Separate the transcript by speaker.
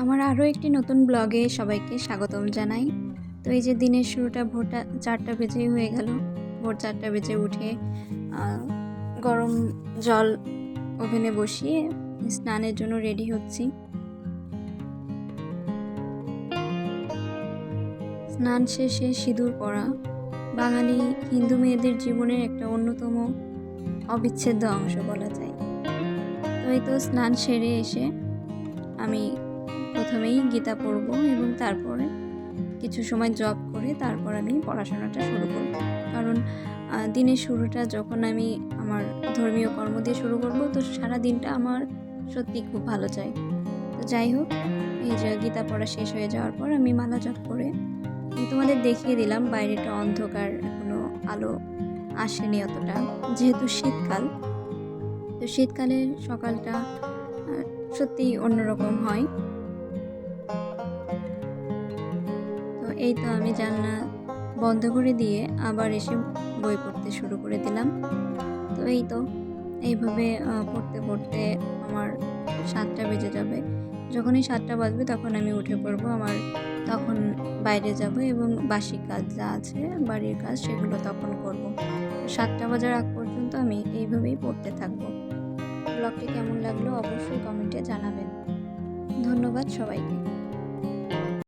Speaker 1: আমার আরও একটি নতুন ব্লগে সবাইকে স্বাগতম জানাই। তো এই যে দিনের শুরুটা ভোরটা 4টা বেজেই হয়ে গেল। ভোর 4টা বেজে উঠে গরম জল ওভেনে বসিয়ে স্নানের জন্য রেডি হচ্ছি। স্নান শেষে সিঁদুর পরা বাঙালি হিন্দু মেয়েদের জীবনের একটা অন্যতম অবিচ্ছেদ্য অংশ বলা যায়। তো এই তো স্নান সেরে এসে আমি প্রথমেই গীতা পড়ব এবং তারপরে কিছু সময় জব করে তারপর আমি পড়াশোনাটা শুরু করব। কারণ দিনের শুরুটা যখন আমি আমার ধর্মীয় কর্ম দিয়ে শুরু করব, তো সারা দিনটা আমার সত্যি খুব ভালো যায়। তো যাই হোক, এই যে গীতা পড়া শেষ হয়ে যাওয়ার পর আমি মালা জপ করে তোমাদের দেখিয়ে দিলাম বাইরেটা অন্ধকার, এখনো আলো আসেনি অতটা, যেহেতু শীতকাল। তো শীতকালের সকালটা সত্যিই অন্যরকম হয়। তো এই তো আমি জানলা বন্ধ করে দিয়ে আবার এসে বই পড়তে শুরু করে দিলাম। তো এই তো এইভাবে পড়তে পড়তে আমার 7টা বেজে যাবে। যখনই 7টা বাজবে তখন আমি উঠে পড়ব। তখন বাইরে যাব এবং বাসি কাজ যা আছে বাড়ির কাজ সেগুলো তখন করব। 7টা বাজার আগ পর্যন্ত আমি এইভাবেই পড়তে থাকব। ব্লগটি কেমন লাগলো অবশ্যই কমেন্টে জানাবেন। ধন্যবাদ সবাইকে।